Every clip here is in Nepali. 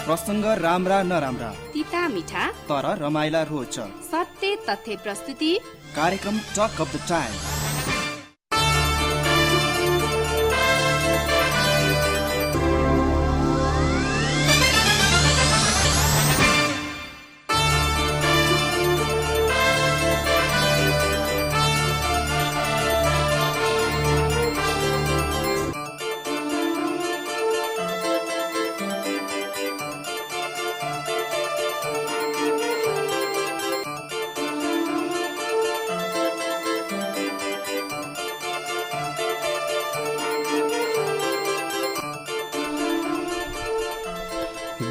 प्रसङ्ग राम्रा नराम्रा, तिता मिठा तर रमाइला रोचक, सत्य तथ्य प्रस्तुति, कार्यक्रम talk of the time.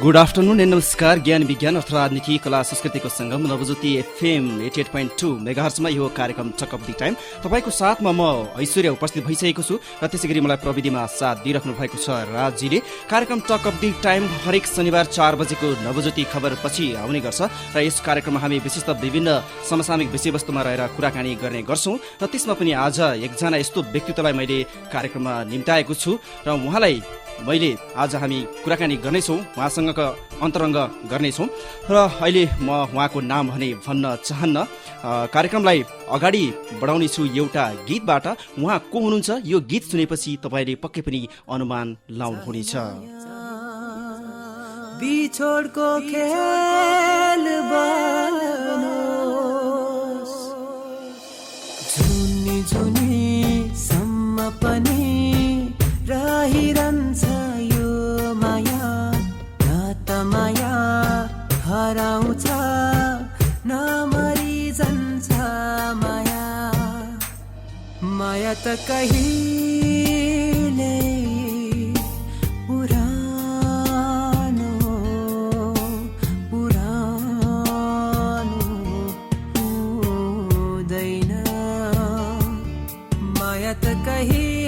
Good afternoon and नमस्कार। ज्ञान विज्ञान अथवा राजनीति कला संस्कृतिको सङ्गम नवज्योति एफएम 88.2 मेगाहर्जमा यो कार्यक्रम टक अफ द टाइम तपाईँको साथमा म ऐश्वर्य उपस्थित भइसकेको छु र त्यसै गरी मलाई प्रविधिमा साथ दिइराख्नु भएको छ राजजीले। कार्यक्रम टक अफ द टाइम हरेक शनिबार 4 बजेको नवज्योति खबरपछि आउने गर्छ र यस कार्यक्रममा हामी विशेषतः विभिन्न समसामयिक विषयवस्तुमा रहेर कुराकानी गर्ने गर्छौँ र त्यसमा पनि आज एकजना यस्तो व्यक्तित्वलाई मैले कार्यक्रममा निम्ताएको छु र मैले आज हामी कुराकानी गर्नेछौँ, उहाँसँगको अन्तरङ्ग गर्नेछौँ र अहिले म उहाँको नाम भने भन्न चाहन्न। कार्यक्रमलाई अगाडि बढाउने छु एउटा गीतबाट। उहाँ को हुनुहुन्छ यो गीत सुनेपछि तपाईँले पक्कै पनि अनुमान लाउनुहुनेछ। बिछोडको खेल बनोस्, जुनी जुनी सम्म पनि रहिरहन्छ यो माया, न त माया हराउँछ न मरिजान्छ माया, माया त कहिले पुरानो हुँदैन, माया त कहिले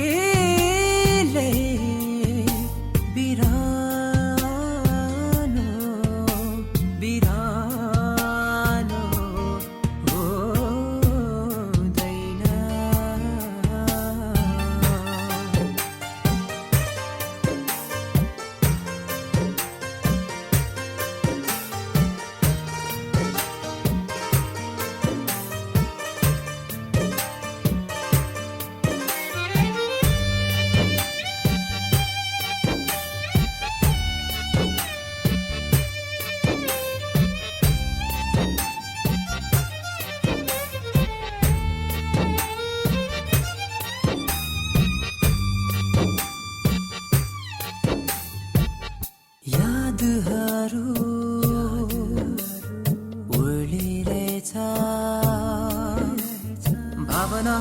भावना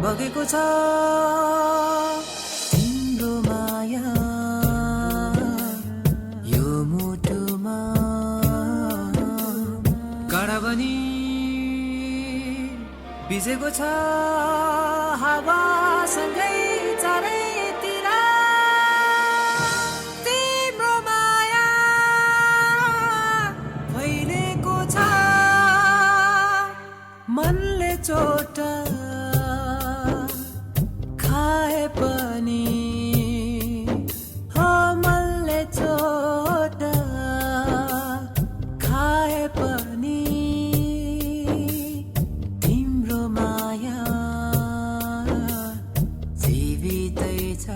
बगेको छ तिम्रो माया यो मुटुमा, गाडा बनी बिजेको छ हावासँगै चारैतिर, तिम्रो माया फैलेको छ मनले चोट खाए पनि, हो मनले चोट खाए पनि तिम्रो माया जीवितै छ।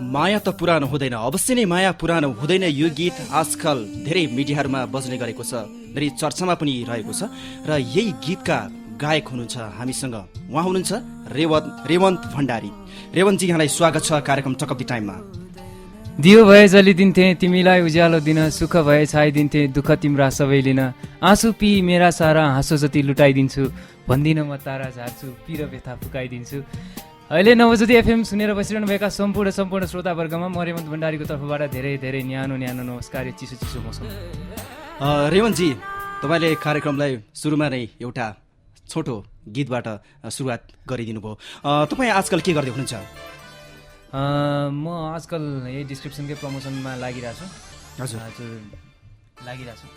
माया त पुरानो हुँदैन, अवश्य नै माया पुरानो हुँदैन। यो गीत आजकल धेरै मिडियाहरूमा बज्ने गरेको छ, धेरै चर्चामा पनि रहेको छ र यही गीतका गायक हुनुहुन्छ हामीसँग। उहाँ हुनुहुन्छ रेवन्त भण्डारी। रेवन्तजी, यहाँलाई स्वागत छ कार्यक्रम टक अफ द टाइममा। दियो भए जलिदिन्थे तिमीलाई उज्यालो दिन, सुख भए छाइदिन्थे दुःख तिम्रा सबै लिन, आँसु पी मेरा सारा हाँसो जति लुटाइदिन्छु, भन्दिन म तारा झार्छु पिर व्यथा फुकाइदिन्छु। अहिले नवज्योति एफएम सुनेर बसिरहनु भएका सम्पूर्ण श्रोतावर्गमा म रेवन्त भण्डारीको तर्फबाट धेरै धेरै न्यानो नमस्कार। चिसो चिसो मौसम। रेवन्तजी, तपाईँले कार्यक्रमलाई सुरुमा नै एउटा छोटो गीतबाट सुरुवात गरिदिनु भयो। तपाईँ आजकल के गर्दै हुनुहुन्छ? म आजकल यही डिस्क्रिप्सनकै प्रमोसनमा लागिरहेको छु। हजुर लागिरहेको छु।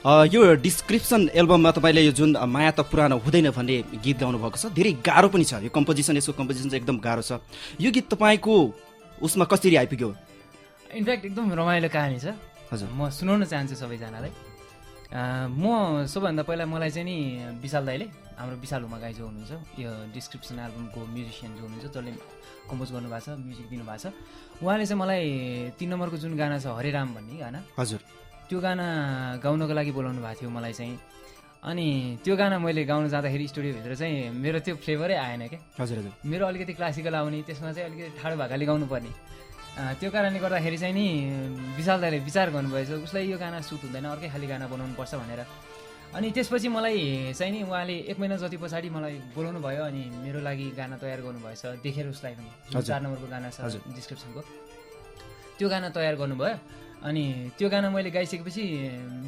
यो डिस्क्रिप्सन एल्बममा तपाईँले यो जुन माया त पुरानो हुँदैन भन्ने गीत गाउनु भएको छ, धेरै गाह्रो पनि छ। यो कम्पोजिसन, यसको कम्पोजिसन चाहिँ एकदम गाह्रो छ। यो गीत तपाईँको उसमा कसरी आइपुग्यो? इनफ्याक्ट एकदम रमाइलो कहानी छ। हजुर। म सुनाउन चाहन्छु सबैजनालाई। म सबभन्दा पहिला मलाई चाहिँ नि विशाल दाइले, हाम्रो विशाल हुमा गाई जो हुनुहुन्छ, यो डिस्क्रिप्सन एल्बमको म्युजिसियन जो हुनुहुन्छ, जसले कम्पोज गर्नुभएको छ, म्युजिक दिनुभएको छ, उहाँले चाहिँ मलाई 3 नम्बरको जुन गाना छ हरे राम भन्ने गाना, हजुर, त्यो गाना गाउनको लागि बोलाउनु भएको थियो मलाई चाहिँ। अनि त्यो गाना मैले गाउन जाँदाखेरि स्टुडियोभित्र चाहिँ मेरो त्यो फ्लेभरै आएन क्या। हजुर हजुर। मेरो अलिकति क्लासिकल आउने, त्यसमा चाहिँ अलिकति ठाडो भाकाले गाउनुपर्ने। त्यो कारणले गर्दाखेरि चाहिँ नि विशाल दाइले विचार गर्नुभएछ उसलाई यो गाना सुट हुँदैन, अर्कै खाली गाना बनाउनुपर्छ भनेर। अनि त्यसपछि मलाई चाहिँ नि उहाँले 1 महिना जति पछाडि मलाई बोलाउनु भयो अनि मेरो लागि गाना तयार गर्नुभएछ, देखेर उसलाई पनि 4 नम्बरको गाना छ डिस्क्रिप्सनको, त्यो गाना तयार गर्नुभयो। अनि त्यो गाना मैले गाइसकेपछि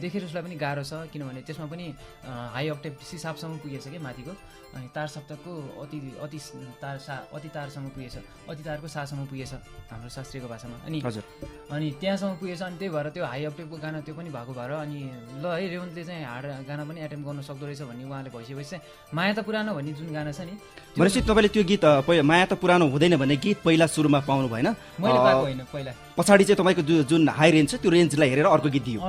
देखेर उसलाई पनि गाह्रो छ, किनभने त्यसमा पनि हाई अक्टेभ सिसाबसम्म पुगेछ क्या माथिको, अनि तार सप्तकको अति तारसम्म पुगेछ, अति तारको सासम्म पुगेछ हाम्रो शास्त्रीयको भाषामा। अनि त्यहाँसम्म पुगेछ। अनि त्यही भएर त्यो हाई अक्टेभको गाना त्यो पनि भएको भएर अनि ल है रेवन्तले चाहिँ हार्ड गाना पनि एटेम्प गर्न सक्दो रहेछ भन्ने उहाँले भइसकेपछि चाहिँ माया त पुरानो भन्ने जुन गाना छ नि, भनेपछि तपाईँले त्यो गीत माया त पुरानो हुँदैन भन्ने गीत पहिला सुरुमा पाउनु भएन? मैले पाएको होइन, पहिला पछाडि चाहिँ तपाईँको जुन हाई रेन्ज छ त्यो रेन्जलाई हेरेर अर्को गीत दियो।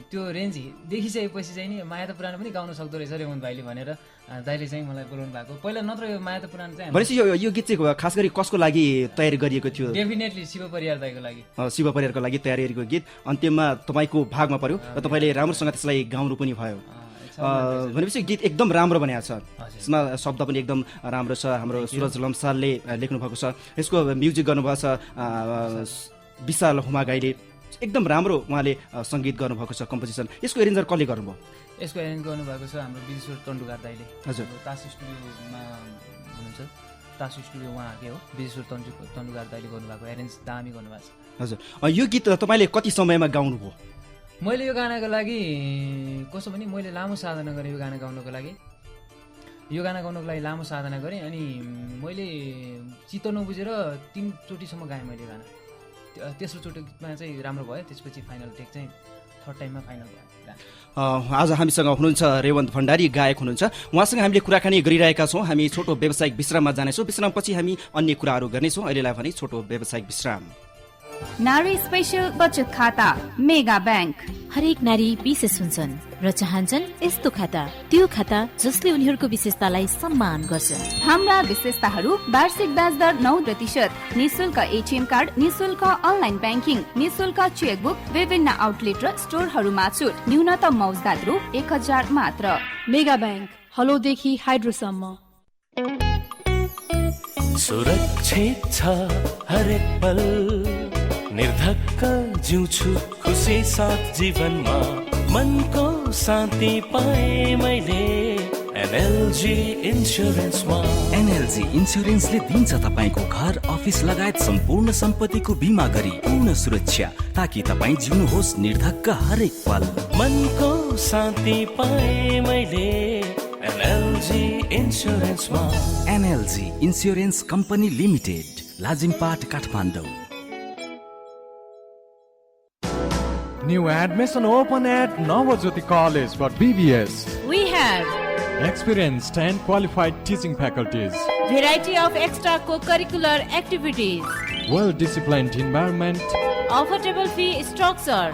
त्यो रेन्ज देखिसकेपछि चाहिँ नि माया त पुरानो पनि गाउन सक्दो रहेछ रेवन्त भाइले भनेर दाइले चाहिँ मलाई बोलाउनु भएको। पहिला नत्र यो माया त पुरानो चाहिँ भनेपछि यो गीत चाहिँ खास गरी कसको लागि तयारी गरिएको थियो? डेफिनेटली शिव परियार दाइको लागि। शिव परियारको लागि तयारी गरेको गीत अन्त्यमा तपाईँको भागमा पर्यो र तपाईँले राम्रोसँग त्यसलाई गाउनु पनि भयो। भनेपछि गीत एकदम राम्रो बनाएको छ, यसमा शब्द पनि एकदम राम्रो छ। हाम्रो सुरज लम्सालले लेख्नु भएको छ, यसको म्युजिक गर्नुभएको छ विशाल हुमा गाईले, एकदम राम्रो उहाँले सङ्गीत गर्नुभएको छ, कम्पोजिसन। यसको एरेन्जर कसले गर्नुभयो? यसको एरेन्ज गर्नुभएको छ हाम्रो विजेश्वर तन्डुगार दाइले। हजुर। तासु स्टुडियोमा हुनुहुन्छ, तासु स्टुडियो उहाँकै हो, विजेश्वर तन्डुगार दाइले गर्नुभएको एरेन्ज दामी गर्नुभएको छ। हजुर। यो गीत तपाईँले कति समयमा गाउनुभयो? मैले यो गानाको लागि कसो भने मैले लामो साधना गरेँ यो गाना गाउनको लागि। यो गाना गाउनको लागि लामो साधना गरेँ अनि मैले चित्त नबुझेर 3 चोटिसम्म गाएँ मैले गाना। तेस्रो चोटिमा चाहिँ राम्रो भयो, त्यसपछि फाइनल टेक चाहिँ 3rd टाइममा फाइनल भयो। आज हामीसँग हुनुहुन्छ रेवन्त भण्डारी, गायक हुनुहुन्छ। उहाँसँग हामीले कुराकानी गरिरहेका छौँ। हामी छोटो व्यावसायिक विश्राममा जानेछौँ, विश्रामपछि हामी अन्य कुराहरू गर्नेछौँ। अहिलेलाई भने छोटो व्यावसायिक विश्राम। नारी स्पेशल बचत खाता मेगा ब्याङ्क। हरेक नारी विशेष हुन्छन् र चाहन्छन् यस्तो खाता, त्यो खाता जसले उनीहरूको विशेषतालाई सम्मान गर्छ। हाम्रा विशेषताहरू वार्षिक ब्याज दर 9%, निशुल्क एटिएम कार्ड, निशुल्क अनलाइन ब्याङ्किङ, निशुल्क चेकबुक, विभिन्न आउटलेट र स्टोरहरूमा छुट, न्यूनतम मौजदात रु 1000 मात्र। मेगा ब्याङ्क, हलोदेखि हाइड्रोसम्म। सुरक्षित छ हरेक पल, निर्धक्क जिउँछु खुसी साथ जीवनमा, मनको शान्ति पाए मैले एनएलजी इन्स्योरेन्समा। एनएलजी इन्स्योरेन्सले दिन्छ तपाईको घर, अफिस लगायत सम्पूर्ण सम्पत्तिको बिमा गरी पूर्ण सुरक्षा, ताकि तपाईँ जिउनुहोस् निर्धक्क हरेक पल। मनको शान्ति पाए मैले एनएलजी इन्स्योरेन्समा। NLG insurance company limited, Lazimpat, Kathmandu. New admission open at Navajyoti College for BBS. We have Experienced and qualified teaching faculties, variety of extra co-curricular activities, well-disciplined environment, affordable fee structure.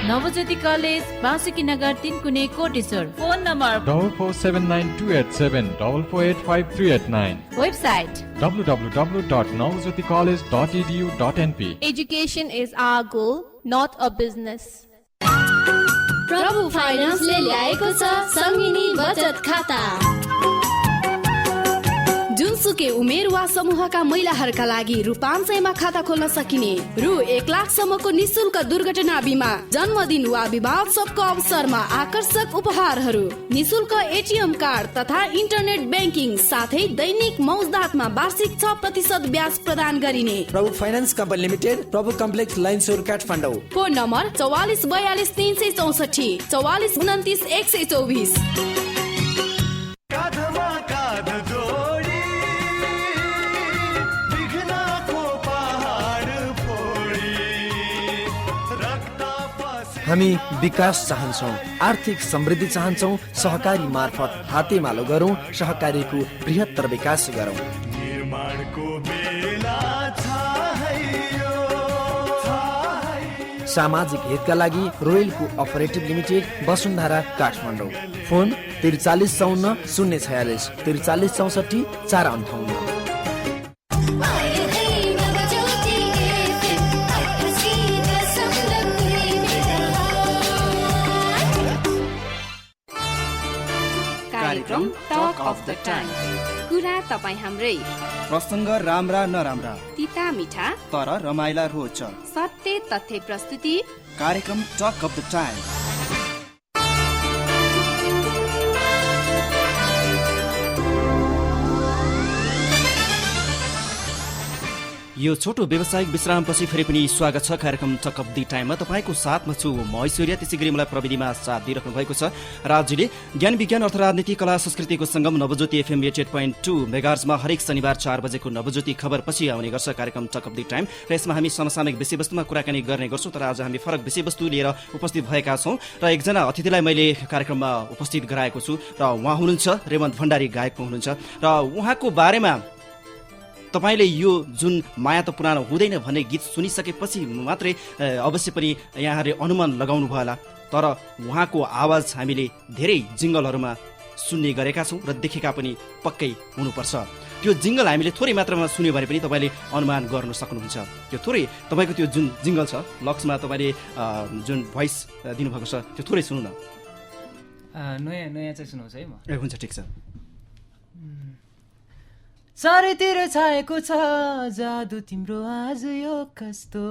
Navajyoti College, Basuki Nagar, Tinkune, Koteshwar. Phone number 4479287 4485389. website www.navajyoticollege.edu.np. Education is our goal, not a business. प्रभु फाइनान्सले ल्याएको छ सङ्गिनी बचत खाता। जुनसुकै उमेर वा समूहका महिलाहरूका लागि रु 500 खाता खोल्न सकिने, रु 1 लाखसम्मको निशुल्क दुर्घटना बिमा, जन्मदिन वा विवाह उत्सवको अवसरमा आकर्षक उपहारहरू, निशुल्क एटिएम कार्ड तथा इन्टरनेट ब्याङ्किङ, साथै दैनिक मौजदातमा वार्षिक 6% ब्याज प्रदान गरिने। Prabhu finance company limited, Prabhu complex Lainchaur, Kathmandu. Phone number 4442 364 4429 124। हामी विकास चाहन्छौँ, आर्थिक समृद्धि चाहन्छौँ। सहकारी मार्फत हातेमालो गरौँ, सहकारीको बृहत्तर विकास गरौँ। निर्माणको बेला छ है यो, छ सामाजिक हितका लागि रोयलको operative limited Basundhara Kathmandu. Phone 4354 046 43 64 458। कार्यक्रम टक अफ द टाइम। कुरा तपाईँ हाम्रै, प्रसङ्ग राम्रा नराम्रा, तिता मिठा तर रमाइला रोचक, सत्य तथ्य प्रस्तुति, कार्यक्रम टक अफ द टाइम। यो छोटो व्यावसायिक विश्रामपछि फेरि पनि स्वागत छ कार्यक्रम टक अफ द टाइममा। तपाईँको साथमा छु म ऐश्वर्या, त्यसै गरी मलाई प्रविधिमा साथ दिइराख्नु भएको छ राज्यले। ज्ञान विज्ञान अर्थ राजनीति कला संस्कृतिको सङ्गम नवज्योति FM 88.2 मेगाहर्जमा हरेक शनिबार 4 बजेको नवज्योति खबर पछि आउने गर्छ कार्यक्रम टक अफ द टाइम। र यसमा हामी समसामयिक विषयवस्तुमा कुराकानी गर्ने गर्छौँ, तर आज हामी फरक विषयवस्तु लिएर उपस्थित भएका छौँ र एकजना अतिथिलाई मैले कार्यक्रममा उपस्थित गराएको छु र उहाँ हुनुहुन्छ रेमन्त भण्डारी, गायक हुनुहुन्छ र उहाँको बारेमा तपाईँले यो जुन माया त पुरानो हुँदैन भन्ने गीत सुनिसकेपछि मात्रै अवश्य पनि यहाँहरूले अनुमान लगाउनु भयो होला, तर उहाँको आवाज हामीले धेरै जिङ्गलहरूमा सुन्ने गरेका छौँ र देखेका पनि पक्कै हुनुपर्छ। त्यो जिङ्गल हामीले थोरै मात्रामा सुन्यो भने पनि तपाईँले अनुमान गर्न सक्नुहुन्छ। त्यो थोरै तपाईँको त्यो जुन जिङ्गल छ लक्समा तपाईँले जुन भोइस दिनुभएको छ त्यो थोरै सुन्नु न। नयाँ चाहिँ सुनाउँछ है म। हुन्छ, ठिक छ। चारैतिर छाएको छ जादु तिम्रो आज यो कस्तो,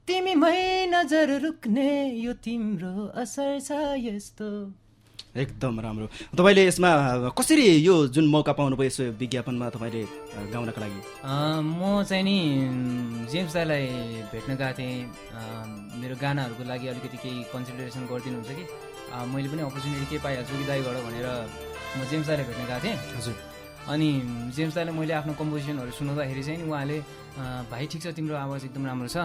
तिमीमै नजर रुक्ने यो तिम्रो असर छ यस्तो। एकदम राम्रो। तपाईँले यसमा कसरी यो जुन मौका पाउनुभयो यसो विज्ञापनमा तपाईँले गाउनका लागि? म चाहिँ नि जेम्स दाईलाई भेट्न गएको थिएँ, मेरो गानाहरूको लागि अलिकति केही कन्सिडरेसन गरिदिनुहुन्छ कि मैले पनि अपर्च्युनिटी के पाइहाल्छु कि दाईबाट भनेर म जेम्स दाईलाई भेट्न गएको थिएँ। हजुर। अनि जेम्स दाईलाई मैले आफ्नो कम्पोजिसनहरू सुनाउँदाखेरि चाहिँ उहाँले भाइ ठिक छ तिम्रो आवाज एकदम राम्रो छ,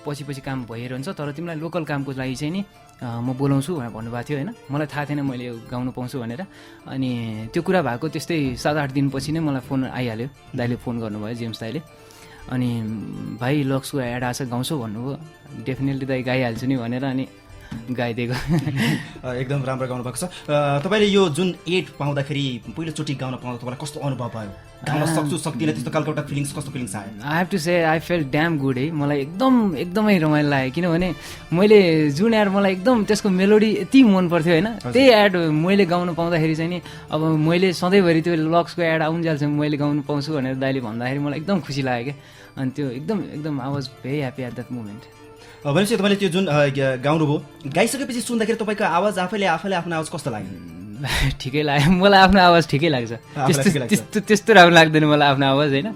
पछि काम भइरहन्छ, तर तिमीलाई लोकल कामको लागि चाहिँ नि म बोलाउँछु भनेर भन्नुभएको थियो होइन। मलाई थाहा थिएन मैले गाउनु पाउँछु भनेर। अनि त्यो कुरा भएको त्यस्तै 7-8 दिनपछि नै मलाई फोन आइहाल्यो, दाईले फोन गर्नुभयो जेम्स दाईले। अनि भाइ लक्सको एड आएको छ गाउँछौ भन्नुभयो। डेफिनेटली दाई गाइहाल्छु नि भनेर अनि गाइदिएको। एकदम राम्रो गाउनु भएको छ। तपाईँले यो जुन एड पाउँदाखेरि पहिलोचोटि गाउन पाउँदा तपाईँलाई कस्तो अनुभव भयो? गाउन सक्छु सक्दिनँ त्यस्तो खालको एउटा फिलिङ्स, कस्तो फिलिङ्स आयो? I have to say I feel damn good है। मलाई एकदमै रमाइलो लाग्यो, किनभने मैले जुन एड मलाई एकदम त्यसको मेलोडी यति मन पर्थ्यो होइन, त्यही एड मैले गाउनु पाउँदाखेरि चाहिँ नि अब मैले सधैँभरि त्यो लक्सको एड आउन्जेलसम्म मैले गाउनु पाउँछु भनेर दाइले भन्दाखेरि मलाई एकदम खुसी लाग्यो क्या। अनि त्यो एकदम I was very happy at that moment. भनेपछि तपाईँले त्यो जुन गाउनुभयो, गाइसकेपछि सुन्दाखेरि तपाईँको आवाज आफैले आफ्नो आवाज कस्तो लाग्यो? ठिकै लाग्यो, मलाई आफ्नो आवाज ठिकै लाग्छ। त्यस्तो राम्रो लाग्दैन मलाई आफ्नो आवाज होइन।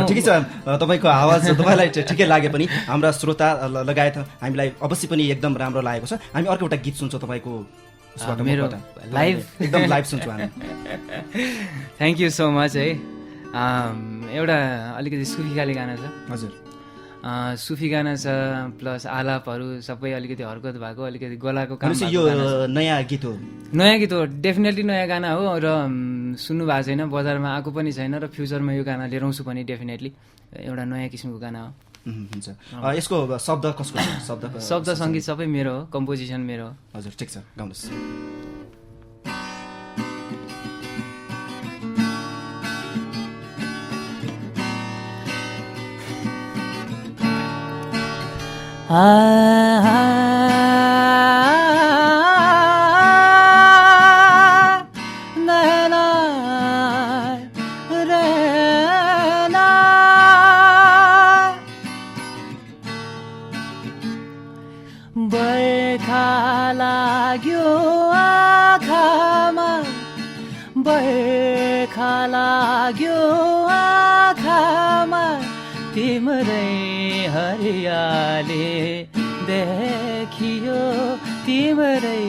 ठिकै छ, तपाईँको आवाज तपाईँलाई ठिकै लागे पनि हाम्रा श्रोता लगायत हामीलाई अवश्य पनि एकदम राम्रो लागेको छ। हामी अर्को एउटा गीत सुन्छौँ तपाईँको मेरो लाइभ, एकदम लाइभ सुन्छौँ हामी। थ्याङ्क यू सो मच है। एउटा अलिकति सुफी खाले गाना छ। हजुर, सुफी गाना छ प्लस आलापहरू सबै अलिकति हरकत भएको, अलिकति गलाको काम। यो नयाँ गीत हो? नयाँ गीत हो, डेफिनेटली नयाँ गाना हो र सुन्नु भएको छैन, बजारमा आएको पनि छैन र फ्युचरमा यो गाना लिएर आउँछु भने डेफिनेटली एउटा नयाँ किसिमको गाना हो। हुन्छ। यसको शब्द कसको? शब्द सङ्गीत सबै मेरो हो, कम्पोजिसन मेरो हो। हजुर, ठिक छ, गाउनुहोस्। बर्खा लाग्यो आँखामा, बर्खा लाग्यो आँखामा, तिम्रै हरियाली देखियो, तिम्रै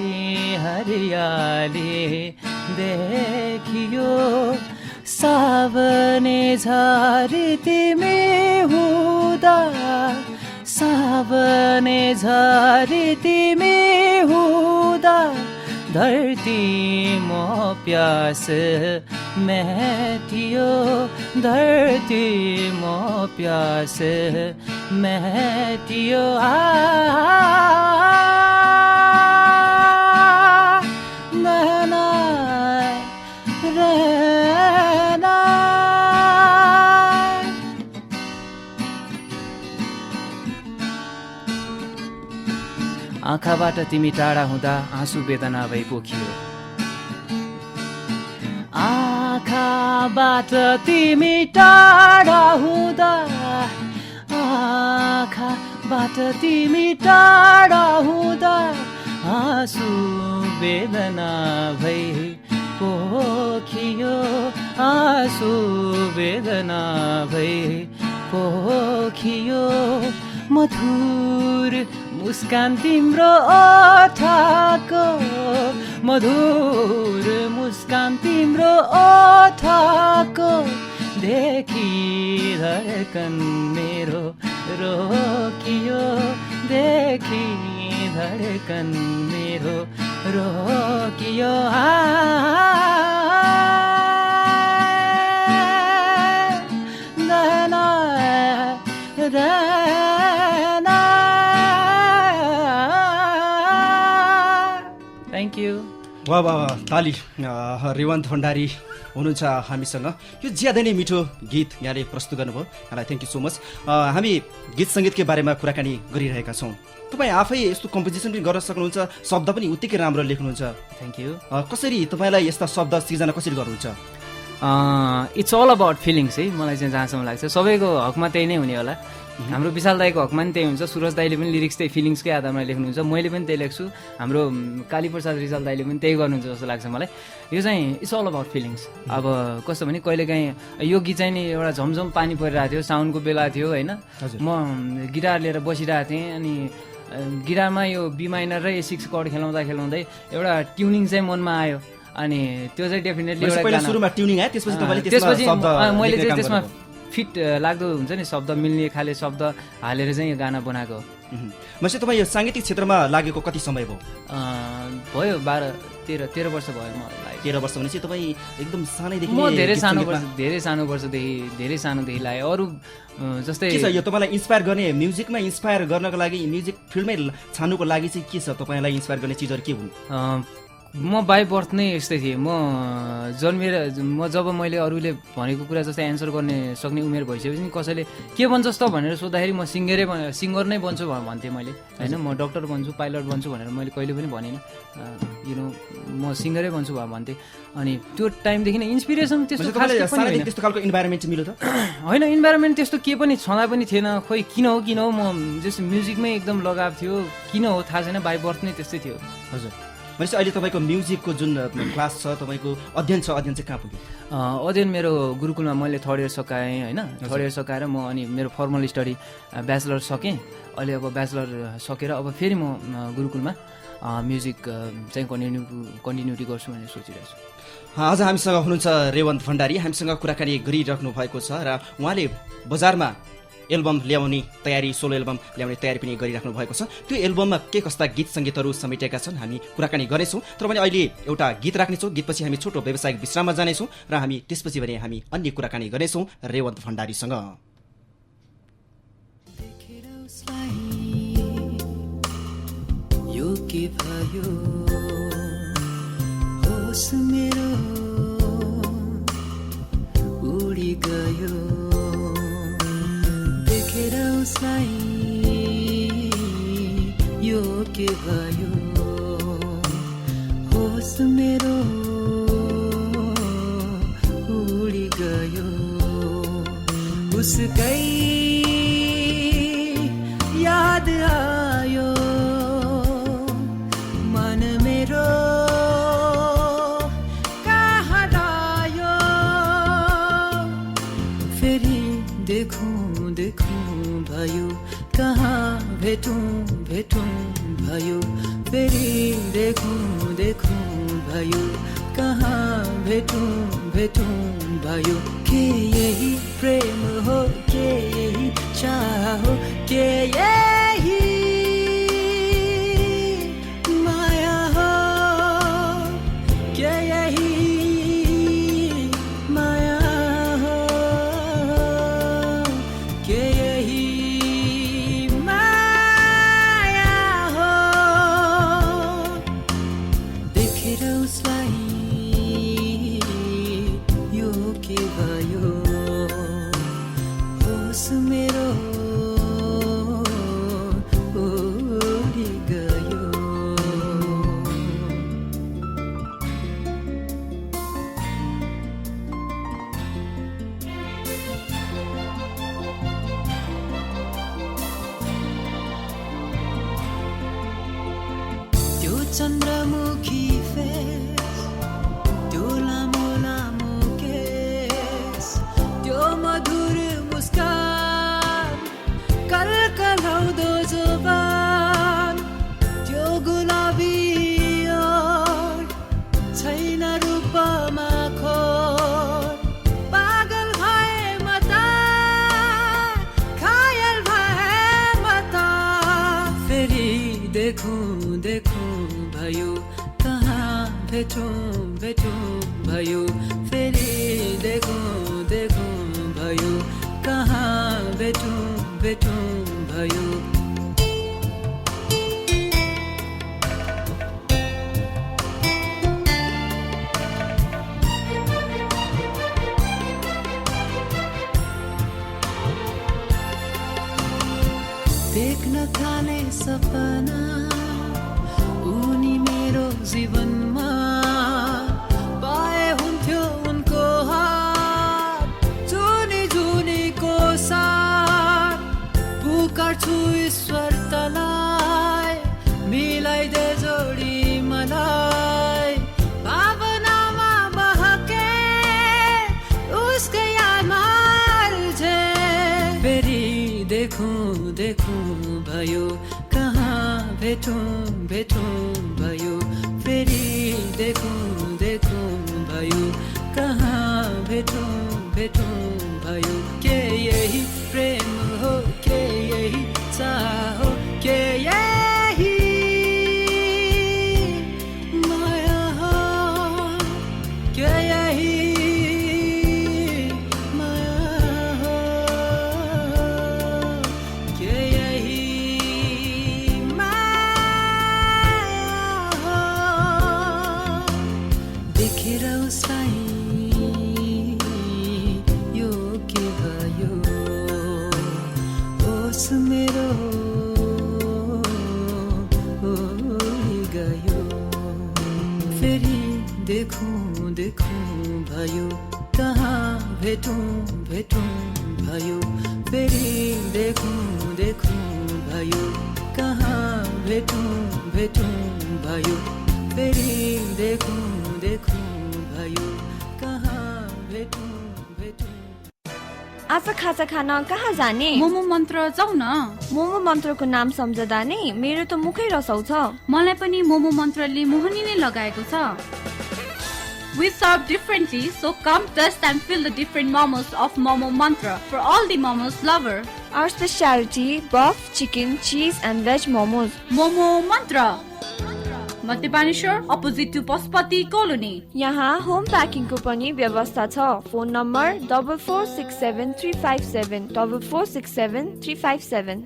हरियाली देखियो, सावने झरी तिमी हुँदा, सावने झरी तिमी हुँदा, धरती म प्यास मेटियो धरती म प्यास मेटियो रहना रहना आँखाबाट तिमी टाढा हुँदा आँसु वेदना भई पोखियो आँखाबाट तिमी टाढा हुँदा आँखाबाट तिमी टाढा हुँदा आँसु वेदना भई पोखियो आँसु वेदना भई पोखियो मधुर मुस्कान तिम्रो ओठको मधुर मुस्कान तिम्रो ओठको देखि धडकन मेरो रोकियो देखि धडकन मेरो रोकियो थ्याङ्क यू वाह वाह वाह ताली रेवन्त भण्डारी हुनुहुन्छ हामीसँग यो ज्यादै नै मिठो गीत यहाँले प्रस्तुत गर्नुभयो यहाँलाई थ्याङ्क यू सो मच हामी गीत सङ्गीतकै बारेमा कुराकानी गरिरहेका छौँ तपाईँ आफै यस्तो कम्पोजिसन पनि गर्न सक्नुहुन्छ शब्द पनि उत्तिकै राम्रो लेख्नुहुन्छ थ्याङ्क यू कसरी तपाईँलाई यस्ता शब्द सिर्जना कसरी गर्नुहुन्छ इट्स अल अबाउट फिलिङ्स है मलाई चाहिँ जहाँसम्म लाग्छ सबैको हकमा त्यही नै हुने होला हाम्रो विशाल दाईको हकमा पनि त्यही हुन्छ सुरज दाईले पनि लिरिक्स त्यही फिलिङ्सकै आधारमा लेख्नुहुन्छ मैले पनि त्यही लेख्छु हाम्रो कालीप्रसाद रिजाल दाईले पनि त्यही गर्नुहुन्छ जस्तो लाग्छ मलाई यो चाहिँ इट्स अल अबाउट फिलिङ्स अब कस्तो भने कहिलेकाहीँ यो गीत चाहिँ नि एउटा झमझम पानी परिरहेको थियो साउन्डको बेला थियो होइन म गिटार लिएर बसिरहेको थिएँ अनि गिटारमा यो बी माइनर र A6 कर्ड खेलाउँदा खेलाउँदै एउटा ट्युनिङ चाहिँ मनमा आयो अनि त्यो चाहिँ डेफिनेटली त्यसपछि मैले चाहिँ त्यसमा फिट लाग्दो हुन्छ नि शब्द मिल्ने खाले शब्द हालेर चाहिँ यो गाना बनाएको हो मैले तपाईँ यो साङ्गीतिक क्षेत्रमा लागेको कति समय भयो भयो 12-13 वर्ष भयो मलाई 13 वर्ष भनेपछि तपाईँ एकदम सानैदेखि म धेरै सानो सानोदेखि लाग्यो अरू जस्तै के छ यो तपाईँलाई इन्सपायर गर्ने म्युजिकमा इन्सपायर गर्नको लागि म्युजिक फिल्डमै छान्नुको लागि चाहिँ के छ तपाईँलाई इन्सपायर गर्ने चिजहरू के हुन् म बाई बर्थ नै यस्तै थिएँ म जब मैले अरूले भनेको कुरा जस्तै एन्सर गर्ने सक्ने उमेर भइसकेपछि नि कसैले के बन्छस् त भनेर सोद्धाखेरि म सिङ्गर नै बन्छु भन्थेँ मैले होइन म डक्टर बन्छु पाइलट बन्छु भनेर मैले कहिले पनि भनिनँ म सिङ्गरै बन्छु भन्थेँ अनि त्यो टाइमदेखि नै इन्सपिरेसन त्यस्तो खालको इन्भाइरोमेन्ट मिल्यो त होइन इन्भाइरोमेन्ट त्यस्तो के पनि छँदा पनि थिएन खोइ किन हो म जस्तो म्युजिकमै एकदम लगाव थियो किन हो थाहा छैन बाई बर्थ नै त्यस्तै थियो हजुर भनेपछि अहिले तपाईँको म्युजिकको जुन क्लास छ तपाईँको अध्ययन चाहिँ कहाँ पुग्यो अध्ययन मेरो गुरुकुलमा मैले 3rd इयर सकाएँ होइन 3rd इयर सकाएर म अनि मेरो फर्मल स्टडी ब्याचलर सकेँ अहिले अब ब्याचलर सकेर अब फेरि म गुरुकुलमा म्युजिक चाहिँ कन्टिन्युटी गर्छु भनेर सोचिरहेको छु आज हामीसँग हुनुहुन्छ रेवन्त भण्डारी हामीसँग कुराकानी गरिराख्नु भएको छ र उहाँले बजारमा एल्बम ल्याउने तयारी सोलो एल्बम ल्याउने तयारी पनि गरिराख्नु भएको छ त्यो एल्बममा के कस्ता गीत सङ्गीतहरू समेटेका छन् हामी कुराकानी गर्नेछौँ तर पनि अहिले एउटा गीत राख्नेछौँ गीतपछि हामी छोटो व्यावसायिक विश्राममा जानेछौँ र हामी त्यसपछि भने हामी अन्य कुराकानी गर्नेछौँ रेवन्त भण्डारीसँग यो के भयो होस मेरो उडी गयो देखेर उसलाई यो के भयो होस मेरो उडी गयो उसकै याद आयो मन मेरो कहाँ आयो फेरि देखौँ भयो कहाँ भेटौँ भयो फेरि देखौँ भयो कहाँ भेटौँ भयो के यही प्रेम हो के यही चाह हो के यही माया हो के यही चन्द्रमुखी फेस त्यो लामो लामो केस त्यो मधुर मुस्कान कलकलाउँदो जुबान त्यो गुलाबी ओठ छैन रूपमा खोर पागल भए म त घायल भए म त फेरि देखौँ देखौँ भयो कहाँ भेटौँ भेटौँ भयो फेरि देखौँ देखौँ भयो कहाँ भेटौँ भेटौँ भयो देख्न थाले सपना उनी मेरो जीवनमा पाए हुन्थ्यो उनको हात जुनी जुनीको साथ पुकार्छु ईश्वर तलाई मिलाइदे जोडी मलाई भावनामा बहके उसकै यादमा रुझे फेरि देखौँ देखौँ भयो कहाँ भेटौँ भेटौँ भयो फेरि देखौँ देखौँ भयो कहाँ भेटौँ भेटौँ भयो के यही प्रेम हो के यही चाह हो के यही माया हो के यही मेरो गयो फेरि देखौँ देखौँ भयो कहाँ भेटौँ भेटौँ भयो फेरि देखौँ देखौँ भयो कहाँ भेटौँ भेटौँ भयो फेरि देखौँ देखौँ भयो कहाँ भेटौँ भेटौँ आज खाजा खान कहाँ जाने? मोमो मन्त्र जाऊ न। मोमो मन्त्रको नाम सम्झदा नै मेरो त मुखै रसाउँछ। मलाई पनि मोमो मन्त्रले मोहनी नै लगाएको छ। We serve differently, so come test and feel the different momos of Momo Mantra for all the momos lover. Our specialty, buff, chicken, cheese and veg momos. Momo Mantra. Madhyapaneshwar opposite to Pashupati colony. यहाँ होम प्याकिङ को पनि व्यवस्था छ। Phone number 4467357357 44673557।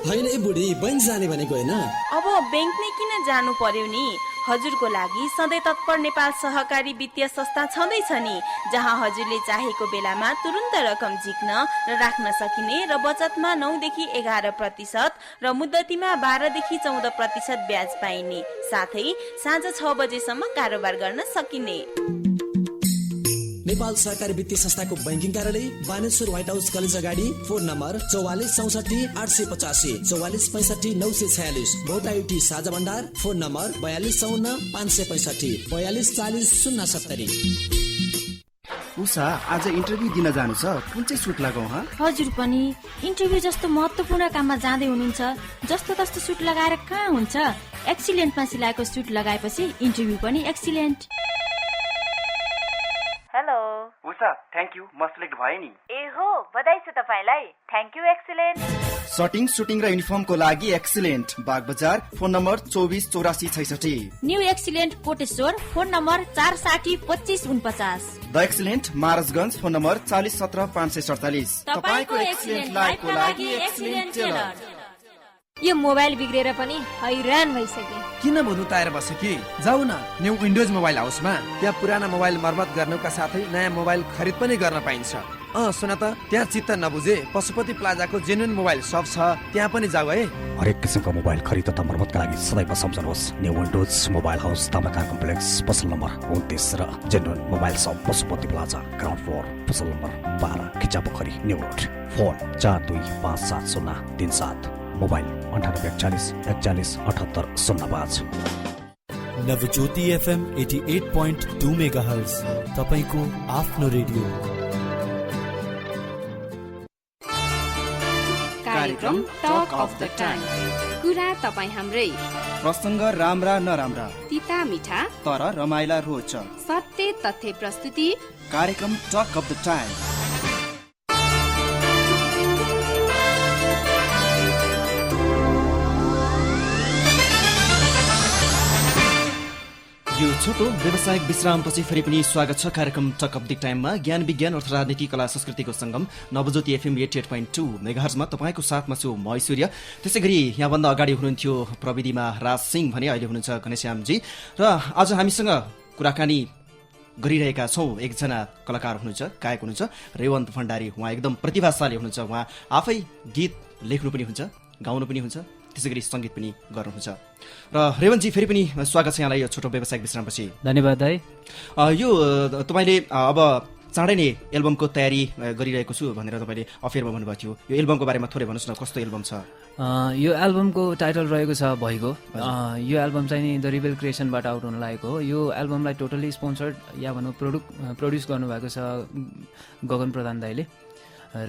हैन ए बुढी बैंक जाने भनेको हैन? अब बैंक नै किन जानु पर्यो नि? हजुरको लागि सधैँ तत्पर नेपाल सहकारी वित्तीय संस्था छँदैछ नि, जहाँ हजुरले चाहेको बेलामा तुरुन्त रकम झिक्न र राख्न सकिने र बचतमा 9 देखि 11% र मुद्दतीमा 12 देखि 14% ब्याज पाइने, साथै साँझ 6 बजेसम्म कारोबार गर्न सकिने। नेपाल सहकारी वित्तीय संस्थाको बैंकिङ कार्यालय बानेश्वर व्हाइट हाउस कलेज अगाडि। Phone number 4464 885 4465 946। भौटायुटी साझा भण्डार। Phone number 4254 565 4240 070। उषा आज इन्टरभ्यु दिन जानु छ, कुन चाहिँ सुट लगाऊ? हजुर पनि इन्टरभ्यु जस्तो महत्त्वपूर्ण काममा जाँदै हुनुहुन्छ, जस्तो तस्तो सुट लगाएर कहाँ हुन्छ? एक्सिलेन्टमा सिलाएको सुट लगाएपछि इन्टरभ्यु पनि excellent. Hello Usha, thank you, म सिलेक्ट भए नि। ए हो, बधाई छ तपाईलाई। Thank you excellent. सटिङ सुटिङ र युनिफर्मको लागि एक्सिलेन्ट, बाग बजार। Phone number 248466। New excellent Koteshwor. Phone number 4602549। The excellent Maharajganj. Phone number 4017547। तपाईको एक्सिलेन्ट लाइफको लागि एक्सिलेन्ट टेलर। यो मोबाइल बिग्रेर पनि हैरान भइसके। किन भुताएर बसे कि? जाऊ न न्यू विन्डोज मोबाइल हाउसमा। त्यहाँ पुराना मोबाइल मर्मत गर्नुका साथै नयाँ मोबाइल खरिद पनि गर्न पाइन्छ। सुन त, त्यहाँ चित्त नबुझे पशुपति प्लाजाको जेन्युन मोबाइल सप छ, त्यहाँ पनि जाऊ है। हरेक किसिमको मोबाइल खरिद तथा मर्मतका लागि सदैव सम्झनुहोस् new Windows mobile house, Tamakar complex, पसल नम्बर 29 र genuine mobile shop Pashupati plaza, ground floor, पसल नम्बर 12, Khicha Pokhari, new road. Phone 42570373 mobile 9841417805। Navajyoti FM 88.2 megahertz तपाईको आफ्नो रेडियो। कार्यक्रम टक अफ द टाइम, कुरा तपाईँ हाम्रै, प्रसङ्ग राम्रा नराम्रा, तिता मिठा तर रमाइला रोचक, सत्य तथ्य प्रस्तुति, कार्यक्रम टक अफ द टाइम। यो छोटो व्यावसायिक विश्रामपछि फेरि पनि स्वागत छ कार्यक्रम टक अफ द टाइममा। ज्ञान विज्ञान अर्थ राजनीति कला संस्कृतिको सङ्गम नवज्योति FM 88.2 मेगाहर्जमा तपाईँको साथमा छु म ऐश्वर्य। त्यसै गरी यहाँभन्दा अगाडि हुनुहुन्थ्यो प्रविधिमा राज सिंह भने, अहिले हुनुहुन्छ घनश्यामजी। र आज हामीसँग कुराकानी गरिरहेका छौँ एकजना कलाकार हुनुहुन्छ, गायक हुनुहुन्छ रेवन्त भण्डारी। उहाँ एकदम प्रतिभाशाली हुनुहुन्छ। उहाँ आफै गीत लेख्नु पनि हुन्छ, गाउनु पनि हुन्छ, त्यसै गरी सङ्गीत पनि गर्नुहुन्छ। र रेवन्तजी फेरि पनि स्वागत छ यहाँलाई यो छोटो व्यावसायिक विश्रामपछि। धन्यवाद दाइ। यो तपाईँले अब चाँडै नै एल्बमको तयारी गरिरहेको छु भनेर तपाईँले अफेयरमा भन्नुभएको थियो। यो एल्बमको बारेमा थोरै भन्नुहोस् न, कस्तो एल्बम छ? यो एल्बमको टाइटल रहेको छ भइगो। यो एल्बम चाहिँ नि द रिबेल क्रिएसनबाट आउट हुन लागेको हो। यो एल्बमलाई टोटल्ली स्पोन्सर्ड या भनौँ प्रड्युस गर्नुभएको छ गगन प्रधान दाइले, र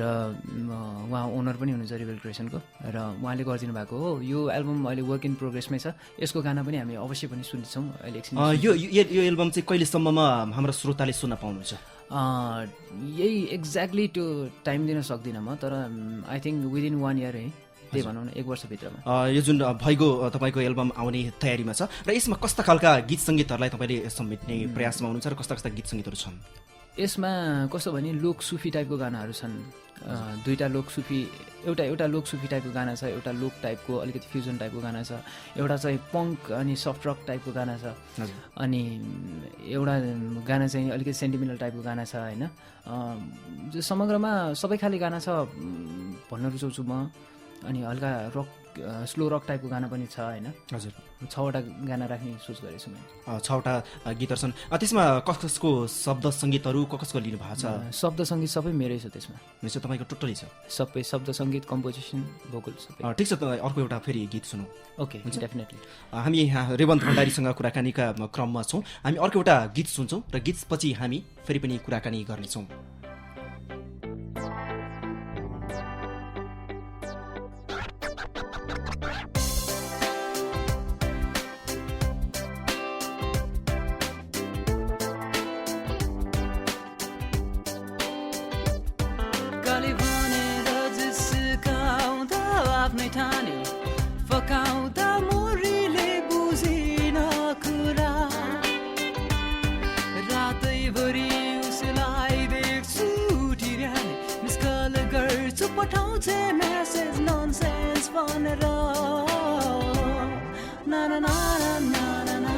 उहाँ ओनर पनि हुनुहुन्छ रिबेल क्रिएसनको, र उहाँले गरिदिनु भएको हो। यो एल्बम अहिले वर्क इन प्रोग्रेसमै छ। यसको गाना पनि हामी अवश्य पनि सुन्छौँ अहिले एकछिन। यो एल्बम चाहिँ कहिलेसम्ममा हाम्रो श्रोताले सुन्न पाउनुहुन्छ? यही एक्ज्याक्टली त्यो टाइम दिन सक्दिनँ म, तर आई थिङ्क विदिन 1 इयर है, त्यही भनौँ न 1 वर्षभित्रमा। यो जुन भइगो तपाईँको एल्बम आउने तयारीमा छ, र यसमा कस्ता खालका गीत सङ्गीतहरूलाई तपाईँले समेट्ने प्रयासमा हुनुहुन्छ र कस्ता कस्ता गीत सङ्गीतहरू छन्? यसमा कस्तो भने लोक सुफी टाइपको गानाहरू छन्। दुईवटा लोक सुफी, एउटा लोक सुफी टाइपको गाना छ, एउटा लोक टाइपको अलिकति फ्युजन टाइपको गाना छ, एउटा चाहिँ पङ्क अनि सफ्ट रक टाइपको गाना छ, अनि एउटा गाना चाहिँ अलिकति सेन्टिमेन्टल टाइपको गाना छ होइन। समग्रमा सबै खाले गाना छ भन्न रुचाउँछु म। अनि हल्का रक स्लो रक टाइपको गाना पनि छ होइन। हजुर, 6वटा गाना राख्ने सोच गरेको छु मैले। 6वटा गीतहरू छन्। त्यसमा कसको शब्द सङ्गीतहरू कसको लिनु भएको छ? शब्द सङ्गीत सबै मेरै छ त्यसमा। मेरो तपाईँको टोटली छ सबै शब्द सङ्गीत, कम्पोजिसन, भोकल सबै। ठिक छ, अर्को एउटा फेरि गीत सुनौँ। Okay, definitely. हामी यहाँ रेवन्त भण्डारीसँग कुराकानीका क्रममा छौँ। हामी अर्को एउटा गीत सुन्छौँ र गीतपछि हामी फेरि पनि कुराकानी गर्नेछौँ। फकाउँदा मोरीले बुझिन कुरा, रातैभरि उसलाई देख्छु उठिरहने, मिस कल गर्छु पठाउँछे मेसेज ननसेन्स भनेर। ना ना ना ना ना ना ना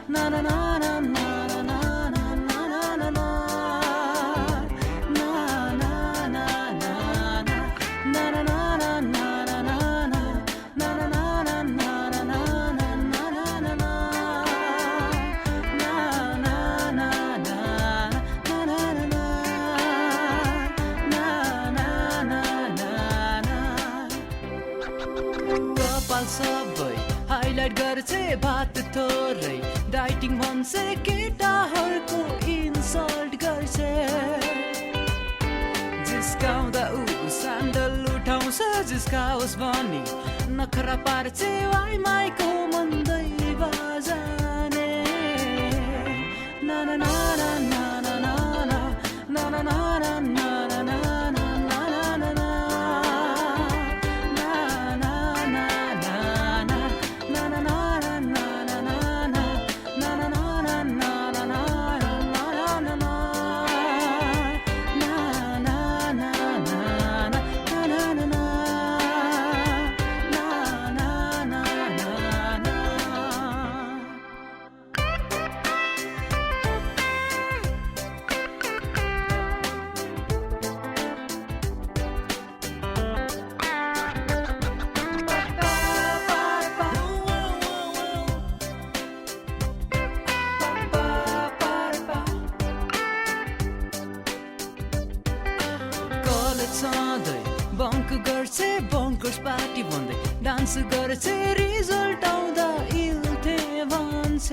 ना ना ना ना सबै हाइलाइट गर्छे बात थोरै, डाइटिङ भन्छ केटाहरूको इन्सल्ट गर्छे, जिस्काउँदा ऊ स्यान्डल उठाउँछ जिस्काओस् भनी नखरा पार्छे वाइ माइको मन्दै बाजाने। ना ना ना ना ना ना ना ना ना ना ना बङ्क गर्छ बङ्कर्स पार्टी भन्दै डान्स गर्छ रिजल्ट आउँदा इल्थे भन्छ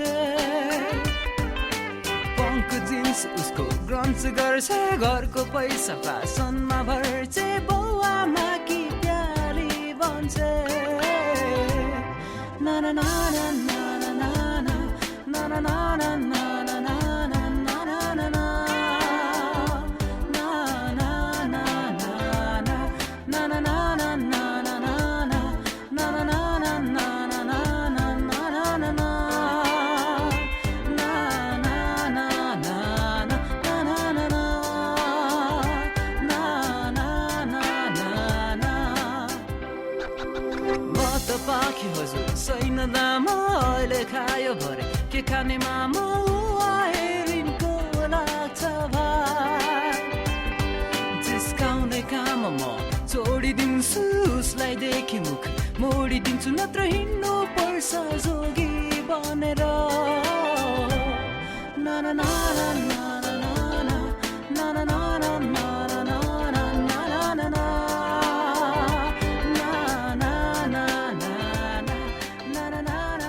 पङ्क जिन्स उसको ग्रन्च गर्छ घरको पैसा फेसनमा भर्छ बाउआमा कि प्याली भन्छ ना ना ना ना ना ना ना ना ना ना ना ना सैन दाम अहिले खायो भरे के खाने मामा हेरिनको लाग्छ भाइ जिस्काउने काम म छोडिदिन्छु उसलाई देखि मुख मोडिदिन्छु नत्र हिँड्नु पर्छ जोगी बनेर ना ना ना ना ना ना ना ना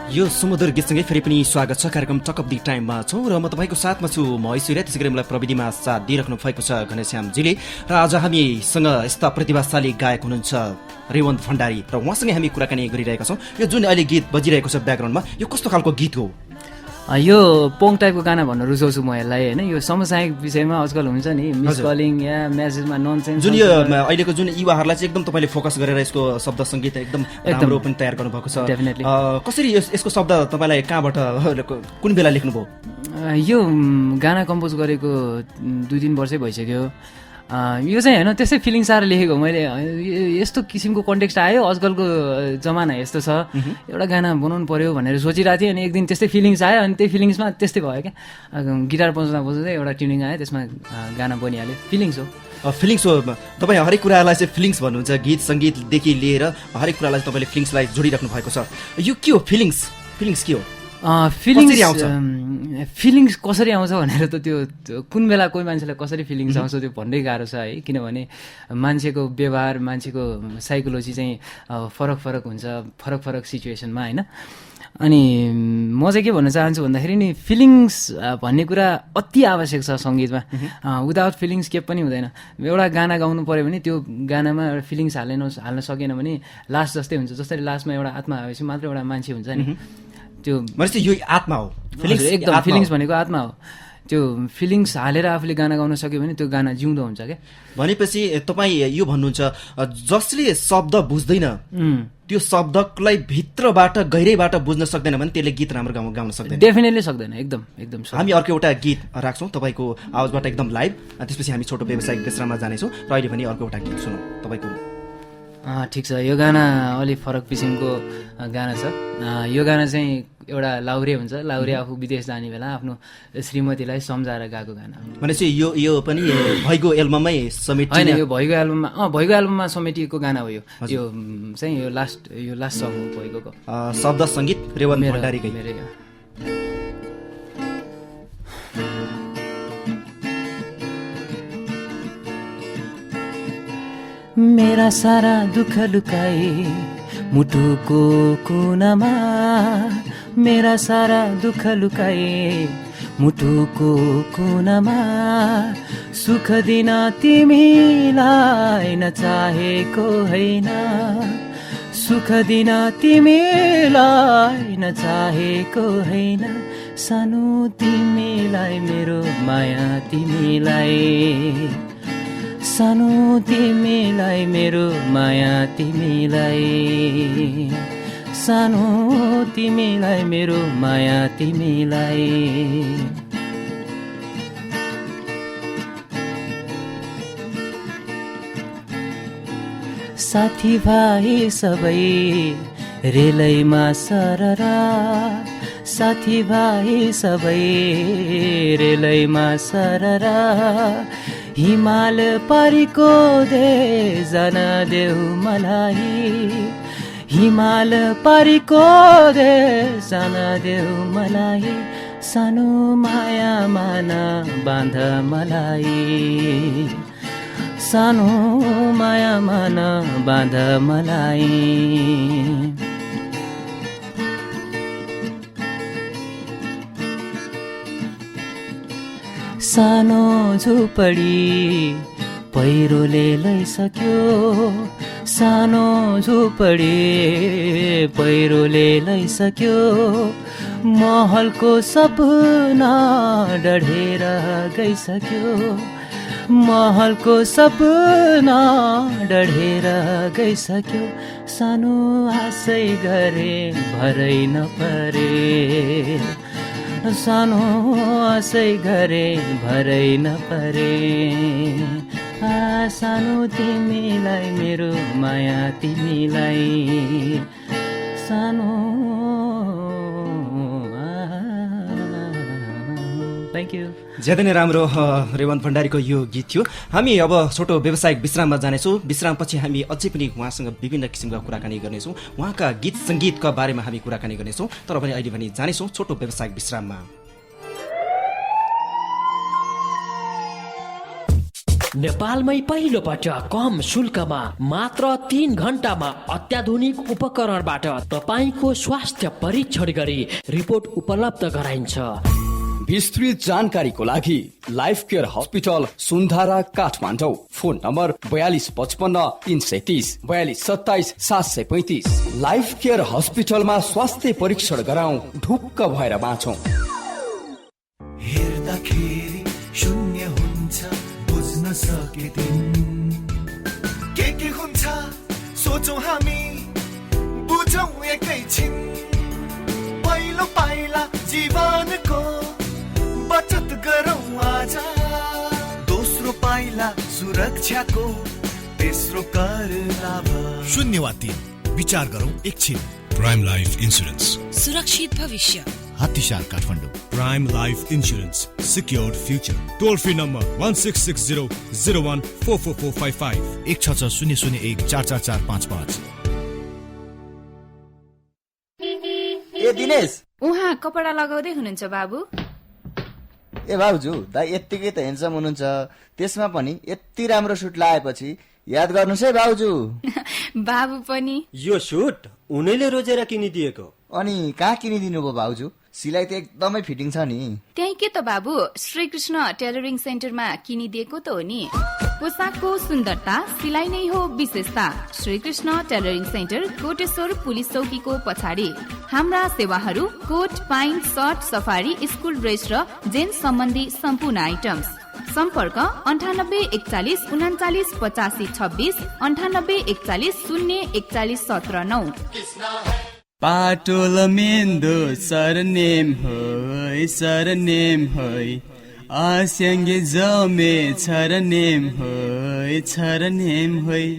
यो सुमधुर गीतसँगै फेरि पनि स्वागत छ कार्यक्रम टक अफ दी टाइममा छौँ र म तपाईँको साथमा छु म ऐश्वर्या त्यसै गरी मलाई प्रविधिमा साथ दिइराख्नु भएको छ घनश्यामजीले र आज हामीसँग यस्ता प्रतिभाशाली गायक हुनुहुन्छ रेवन्त भण्डारी र उहाँसँगै हामी कुराकानी गरिरहेका छौँ यो जुन अहिले गीत बजिरहेको छ ब्याकग्राउन्डमा यो कस्तो खालको गीत हो यो पोङ टाइपको गाना भन्न रुचाउँछु म यसलाई होइन यो समसामयिक विषयमा आजकल हुन्छ नि मिस कलिङ या म्यासेजमा ननसेन्स जुन यो अहिलेको जुन युवाहरूलाई चाहिँ एकदम तपाईँले फोकस गरेर यसको शब्द सङ्गीत एकदम राम्रो पनि तयार गर्नुभएको छ डेफिनेटली कसरी यसको शब्द तपाईँलाई कहाँबाट कुन बेला लेख्नुभयो यो गाना कम्पोज गरेको 2-3 वर्षै भइसक्यो यो चाहिँ होइन त्यस्तै फिलिङ्स आएर लेखेको मैले यस्तो किसिमको कन्टेक्स्ट आयो आजकलको जमाना यस्तो छ एउटा गाना बनाउनु पर्यो भनेर सोचिरहेको थिएँ अनि एक दिन त्यस्तै फिलिङ्स आयो अनि त्यही फिलिङ्समा त्यस्तै भयो क्या गिटार बजाउँदा बजाउँदै एउटा ट्युनिङ आयो त्यसमा गाना बनिहाल्यो फिलिङ्स हो फिलिङ्स हो तपाईँ हरेक कुरालाई चाहिँ फिलिङ्स भन्नुहुन्छ गीत सङ्गीतदेखि लिएर हरेक कुरालाई तपाईँले फिलिङ्सलाई जोडिराख्नु भएको छ यो के हो फिलिङ्स के हो फिलिङ्स कसरी आउँछ भनेर त त्यो कुन बेला कोही मान्छेलाई कसरी फिलिङ्स आउँछ त्यो भन्नै गाह्रो छ है किनभने मान्छेको व्यवहार मान्छेको साइकोलोजी चाहिँ फरक फरक हुन्छ फरक फरक सिचुएसनमा होइन अनि म चाहिँ के भन्न चाहन्छु भन्दाखेरि नि फिलिङ्स भन्ने कुरा अति आवश्यक छ सङ्गीतमा विदाउट फिलिङ्स के पनि हुँदैन एउटा गाना गाउनु पऱ्यो भने त्यो गानामा एउटा फिलिङ्स हाल्न सकेन भने लास्ट जस्तै हुन्छ जसरी लास्टमा एउटा आत्मा आएपछि मात्र एउटा मान्छे हुन्छ नि त्यो यो आत्मा हो एकदम फिलिङ्स भनेको आत्मा हो त्यो फिलिङ्स हालेर आफूले गाना गाउन सक्यो भने त्यो गाना जिउँदो हुन्छ क्या भनेपछि तपाईँ यो भन्नुहुन्छ जसले शब्द बुझ्दैन त्यो शब्दलाई भित्रबाट गहिरैबाट बुझ्न सक्दैन भने त्यसले गीत राम्रो गाउन सक्दैन डेफिनेटली सक्दैन एकदम हामी अर्को एउटा गीत राख्छौँ तपाईँको आवाजबाट एकदम लाइभ त्यसपछि हामी छोटो व्यावसायिक विश्राममा जानेछौँ र अहिले पनि अर्को एउटा गीत सुनौँ तपाईँको ठिक छ यो गाना अलिक फरक किसिमको गाना छ यो गाना चाहिँ एउटा लाउरे हुन्छ लाउरे आफू विदेश जाने बेला आफ्नो श्रीमतीलाई सम्झाएर गाएको गाना भनेपछि यो पनि भइगो एल्बममै समेटिएको होइन यो भइगो एल्बममा समेटिएको गाना हो यो चाहिँ यो लास्ट सङ हो भइगोको शब्द सङ्गीत रेवन्त भण्डारीकै मेरा सारा दुःख लुकाए मुटुको कुनामा मेरा सारा दुःख लुकाए मुटुको कुनामा सुख दिन तिमीलाई नचाहेको होइन सुख दिन तिमीलाई नचाहेको होइन सानो तिमीलाई मेरो माया तिमीलाई सानो तिमीलाई मेरो माया तिमीलाई सानो तिमीलाई मेरो माया तिमीलाई साथी भाइ सबै रेलैमा सररा साथी भाइ सबै रेलैमा सररा हिमाल पारीको देश जान देऊ मलाई हिमाल पारीको देश जान देऊ मलाई सानो माया मान बाँध मलाई सानो मायामा नबाँध मलाई। सानो झुपडी पहिरोले लैसक्यो, सानो झुपडी पहिरोले लैसक्यो, महलको सपना डढेर गइसक्यो, महलको सपना डढेर गइसक्यो, सानो आशै गरे भरै नपरे, सानो आशै गरे भरै नपरे, सानो तिमीलाई मेरो माया तिमीलाई, सानो। Thank you. ज्यादै नै राम्रो रेवन्त भण्डारीको यो गीत थियो। हामी अब छोटो व्यावसायिक विश्राममा जानेछौँ। विश्रामपछि हामी अझै पनि उहाँसँग विभिन्न किसिमका कुराकानी गर्नेछौँ, उहाँका गीत सङ्गीतका बारेमा हामी कुराकानी गर्नेछौँ। तर पनि अहिले भने जानेछौँ छोटो व्यावसायिक विश्राममा। नेपालमै पहिलो पटक कम शुल्कमा मात्र 3 घण्टामा अत्याधुनिक उपकरणबाट तपाईँको स्वास्थ्य परीक्षण गरी रिपोर्ट उपलब्ध गराइन्छ। विस्तृत जानकारीको लागि life care hospital Sundhara Kathmandu. Phone number 4255 330 4227 735। Life care हस्पिटलमा स्वास्थ्य परीक्षण गराउँ, ढुक्क भएर बाँचौँ। हेर्दाखेरि शून्य हुन्छ, बुझ्न सके दिन के हुन्छ सोचौँ हामी, बुझौँ एकैछिन। पहिलो पाइला जीवनको बचत गरौँ आज, दोस्रो पाइला सुरक्षाको, तेस्रो कर लाभ। 0 वा 3 विचार गरौँ एकछिन। प्राइम लाइफ इन्सुरेन्स, सुरक्षित भविष्य। Hattisar Kathmandu. Prime life insurance, secured future. Toll free number 1660014455 16600144455। ए दिनेश, उहाँ कपडा लगाउँदै हुनुहुन्छ बाबु? ए भाउजू, दाइ यत्तिकै त हेन्डसम हुनुहुन्छ, त्यसमा पनि यति राम्रो सुट लगाएपछि याद गर्नुहोस् है भाउजू। बाबु पनि यो सुट उनैले रोजेर किनिदिएको। अनि कहाँ किनिदिनु भयो भाउजू? सिलाइ त एकदमै फिटिङ छ नि। त्यही के त बाबु, श्रीकृष्ण टेलरिङ सेन्टरमा किनिदिएको त हो नि। पोसाकको सुन्दरता सिलाइ नै हो विशेषता। Shrikrishna tailoring centre Koteshwar police चौकीको पछाडि। हाम्रा सेवाहरू coat, pant, shirt, safari, school dress र जेन्स सम्बन्धी सम्पूर्ण आइटम्स। सम्पर्क 9841 39 85 26 9841 041 79। पाटोल मेन्दो सरनेम होइ सरनेम होइ, आस्याङ्गे जमे छरनेम होइ छरनेम होइ।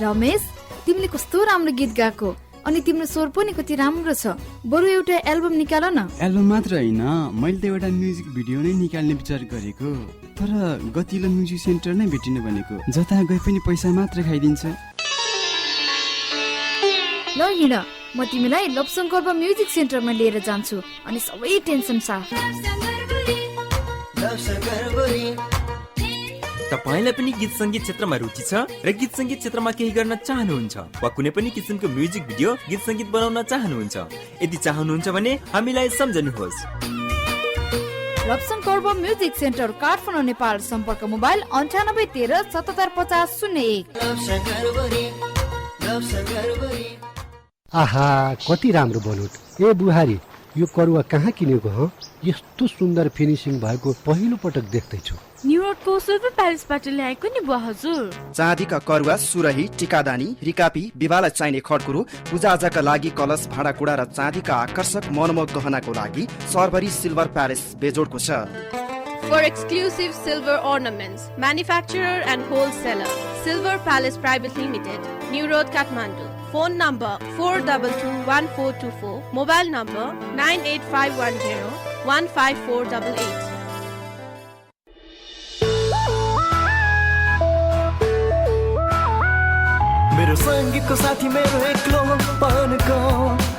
रमेश, तिमीले कस्तो राम्रो गीत गाएको, अनि तिम्रो स्वर पनि कति राम्रो छ। बरु एउटा एल्बम निकाल न। एल्बम मात्र होइन, मैले त एउटा म्युजिक भिडियो नै निकाल्ने विचार गरेको। तर गतिलो म्युजिक सेन्टर नै भेटिनु भनेको, जता गए पनि पैसा मात्र खाइदिन्छ। ल हिँड, म तिमीलाई लपसङकर्प म्युजिक सेन्टरमा लिएर जान्छु, अनि सबै टेन्सन साफ। तपाईलाई पनि गीत संगीत क्षेत्रमा रुचि छ र गीत संगीत क्षेत्रमा केही गर्न चाहनुहुन्छ वा कुनै पनि किसिमको म्युजिक भिडियो गीत संगीत बनाउन चाहनुहुन्छ? यदि चाहनुहुन्छ भने हामीलाई सम्झनुहोस्। लपसङकर्प म्युजिक सेन्टर काठमाडौँ नेपाल। सम्पर्क मोबाइल 9813 77 50 01। आहा, कति राम्रो बनोट। ए बुहारी, यो करुवा कहाँ किनेको ह? यस्तो सुन्दर फिनिसिङ भएको पहिलो पटक देख्दैछु। न्युयोर्कको सिल्भर प्यालेसबाट ल्याएको नि बुवा हजुर। चाँदीका करुवा, सुरही, टिकादानी, रिकापी, विवाहलाई चाहिने खडकुरो, पूजाआजाका लागि कलश, भाँडाकुँडा र चाँदीका आकर्षक मनमोहक गहनाको लागि सर्भरी सिल्भर प्यालेस बेजोडको छ। For exclusive silver ornaments, manufacturer and wholesaler, Silver Palace Private Limited, New Road, Kathmandu. Phone number 4221424, mobile number 98510 15488. मेरो संगीतको साथी, मेरो एक्लो पनको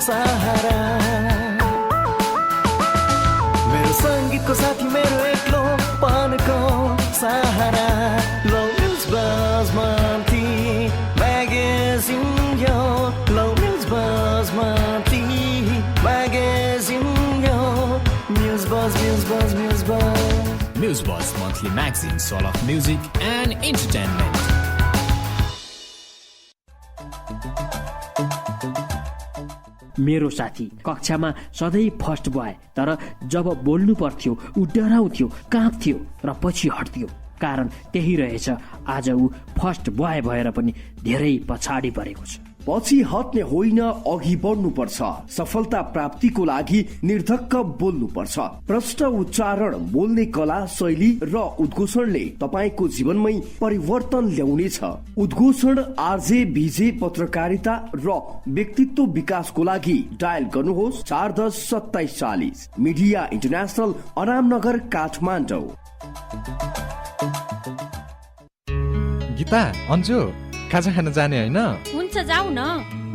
सहारा। मेरो संगीतको साथी, मेरो एक्लो पनको News Buzz monthly magazine, soul of music and entertainment. मेरो साथी कक्षामा सधैँ फर्स्ट बॉय, तर जब बोल्नु पर्थ्यो ऊ डराउँथ्यो, काँप्थ्यो र पछि हट्थ्यो। कारण त्यही रहेछ, आज ऊ फर्स्ट बॉय भएर पनि धेरै पछाडि परेको छ। पछि हट्ने होइन, अघि बढ्नुपर्छ। सफलता प्राप्तिको लागि निर्धक्क बोल्नुपर्छ। प्रष्ट उच्चारण, बोल्ने कला, शैली र उद्घोषणले तपाईको जीवनमै परिवर्तन ल्याउनेछ। उद्घोषण, आरजे, भिजे, पत्रकारिता र व्यक्तित्व विकासको लागि डायल गर्नुहोस् 402740। Media international, Anamnagar, Kathmandu. गीता, अन्जु, खाजा खान जाने होइन? हुन्छ, जाऊ न।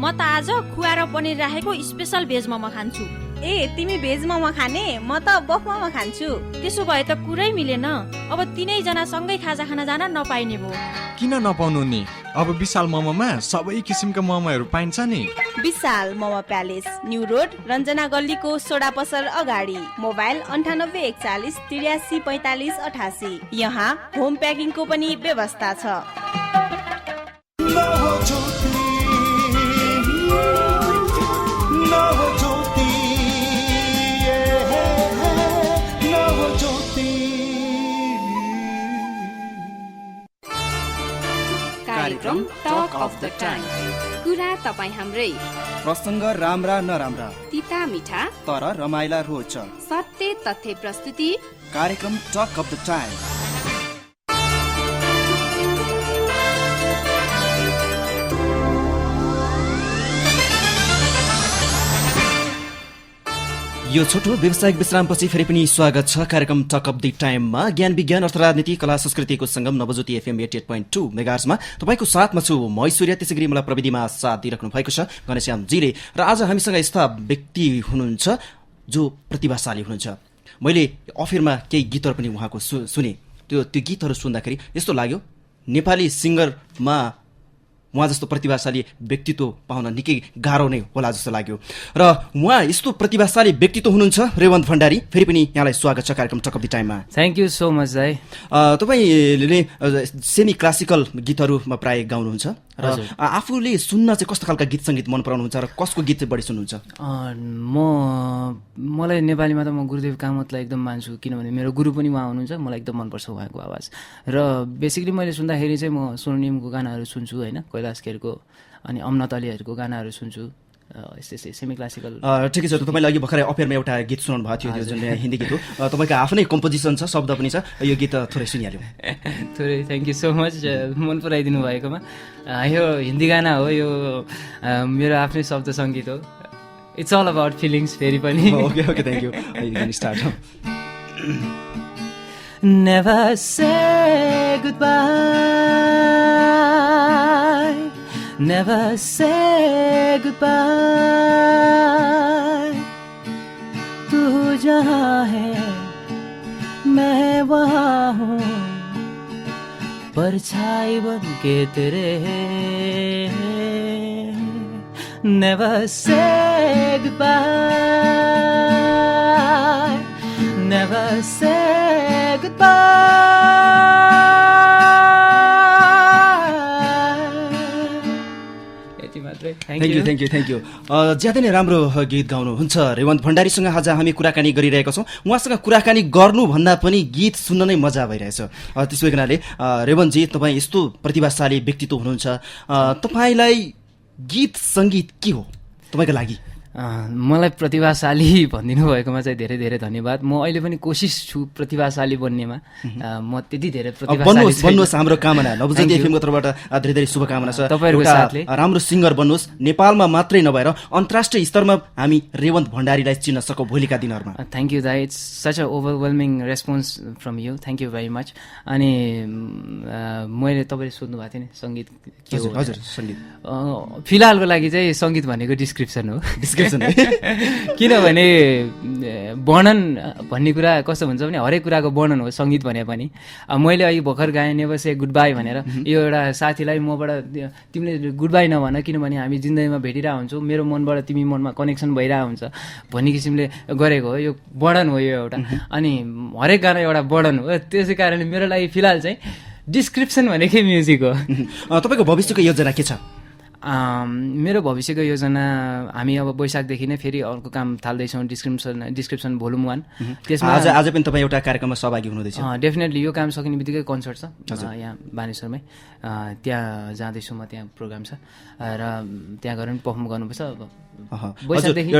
म त आज खुवा र पनिर राखेको स्पेशल भेज मोमो खान्छु। ए, तिमी भेज मोमो खाने, म त बफ मोमो खान्छु। त्यसो भए त कुरै मिलेन। अब तिनैजना सँगै खाजा खान जान नपाइने भयो। किन नपाउनु नि? अब विशाल मोमोमा सबै किसिमका मोमोहरू पाइन्छ नि। Vishal momo palace, new road, Ranjana गल्लीको सोडा पसल अगाडि। मोबाइल 9841 83 45 88। यहाँ होम प्याकिङको पनि व्यवस्था छ। कार्यक्रम टक अफ द टाइम। कुरा तपाईँ हाम्रै, प्रसङ्ग राम्रा नराम्रा, तिता मिठा तर रमाइला रोचक, सत्य तथ्य प्रस्तुति। कार्यक्रम टक अफ द टाइम। यो छोटो व्यावसायिक विश्रामपछि फेरि पनि स्वागत छ कार्यक्रम टक अफ द टाइममा। ज्ञान विज्ञान अर्थ राजनीति कला संस्कृतिको संगम नवज्योति एफएम 88.2 मेगाहर्जमा तपाईँको साथमा छु म ऐश्वर्या। त्यसै गरी मलाई प्रविधिमा साथ दिइराख्नु भएको छ घनश्यामजीले। र आज हामीसँग यस्ता व्यक्ति हुनुहुन्छ जो प्रतिभाशाली हुनुहुन्छ। मैले अफेरमा केही गीतहरू पनि उहाँको सुने। त्यो गीतहरू सुन्दाखेरि यस्तो लाग्यो नेपाली सिङ्गरमा उहाँ जस्तो प्रतिभाशाली व्यक्तित्व पाउन निकै गाह्रो नै होला जस्तो लाग्यो। र उहाँ यस्तो प्रतिभाशाली व्यक्तित्व हुनुहुन्छ रेवन्त भण्डारी। फेरि पनि यहाँलाई स्वागत छ कार्यक्रम टक अफ द टाइममा। थ्याङ्क यू सो मच दाइ। तपाईँले सेमी क्लासिकल गीतहरूमा प्राय गाउनुहुन्छ र आफूले सुन्न चाहिँ कस्तो खालका गीत सङ्गीत मन पराउनुहुन्छ र कसको गीत चाहिँ बढी सुन्नुहुन्छ? मलाई नेपालीमा त म गुरुदेव कामतलाई एकदम मान्छु, किनभने मेरो गुरु पनि उहाँ हुनुहुन्छ। मलाई एकदम मनपर्छ उहाँको आवाज। र बेसिकली मैले सुन्दाखेरि चाहिँ म स्वर्णिमको गानाहरू सुन्छु होइन, कैलाश खेरको अनि अमनत अलीहरूको गानाहरू सुन्छु। यस्तै सेमी क्लासिकल। ठिकै छ। तपाईँले अघि भर्खरै अफेरमा एउटा गीत सुनाउनु भएको थियो, जुन हिन्दी गीत हो। तपाईँको आफ्नै कम्पोजिसन छ, शब्द पनि छ। यो गीत थोरै सुनिहाल्यो। थोरै थ्याङ्क यू सो मच मन पराइदिनु भएकोमा। यो हिन्दी गाना हो, यो मेरो आफ्नै शब्द सङ्गीत हो। इट्स अल अबाउट फिलिङ्स फेरि पनि। Okay thank you. Start. Never say goodbye, never say goodbye. तू जहाँ है मैं वहाँ हूँ, परछाई बन के तेरे। Never say goodbye, never say goodbye. Thank you. ज्यादै नै राम्रो गीत गाउनुहुन्छ रेवन्त भण्डारीसँग आज हामी कुराकानी गरिरहेका छौँ। उहाँसँग कुराकानी गर्नुभन्दा पनि गीत सुन्न नै मजा भइरहेछ। त्यसो हुनाले रेवन्तजी, तपाईँ यस्तो प्रतिभाशाली व्यक्तित्व हुनुहुन्छ, तपाईँलाई गीत सङ्गीत के हो तपाईँको लागि? मलाई प्रतिभाशाली भनिदिनु भएकोमा चाहिँ धेरै धेरै धन्यवाद। म अहिले पनि कोसिस छु प्रतिभाशाली बन्नेमा। म त्यति धेरै बन्नुहोस्। हाम्रो कामना नवज्योति एफएमको तर्फबाट धेरै धेरै शुभकामना छ। तपाईँहरूको साथले राम्रो सिङ्गर बन्नुहोस्। नेपालमा मात्रै नभएर अन्तर्राष्ट्रिय स्तरमा हामी रेवन्त भण्डारीलाई चिन्न सकौँ भोलिका दिनहरूमा। थ्याङ्क यू दाइ, it's such a overwhelming response from you. Thank you very much. अनि मैले तपाईँले सोध्नु भएको थियो नि सङ्गीत के हो? हजुर सङ्गीत फिलहालको लागि चाहिँ सङ्गीत भनेको डिस्क्रिप्सन हो। डिस्क्रिप्सन किनभने वर्णन भन्ने कुरा कस्तो हुन्छ भने हरेक कुराको वर्णन हो सङ्गीत भने पनि। मैले अहिले भर्खर गाएँ नेभर से गुड बाई भनेर, यो एउटा साथीलाई मबाट तिमीले गुड बाई नभन किनभने हामी जिन्दगीमा भेटिरहेको हुन्छौँ, मेरो मनबाट तिमी मनमा कनेक्सन भइरहेको हुन्छ भन्ने किसिमले गरेको हो। यो वर्णन हो यो एउटा, अनि हरेक गाना एउटा वर्णन हो। त्यसै कारणले मेरो लागि फिलहाल चाहिँ डिस्क्रिप्सन भनेकै म्युजिक हो। तपाईँको भविष्यको योजना के छ? मेरो भविष्यको योजना हामी अब वैशाखदेखि नै फेरि अर्को काम थाल्दैछौँ, डिस्क्रिप्सन भोल्युम 1। त्यसमा आज पनि तपाईँ एउटा कार्यक्रममा सहभागी हुनुहुँदैछ? डेफिनेटली यो काम सकिने बित्तिकै कन्सर्ट छ यहाँ बानेश्वरमै, त्यहाँ जाँदैछु म, त्यहाँ प्रोग्राम छ र त्यहाँ गएर पनि पर्फर्म गर्नुपर्छ।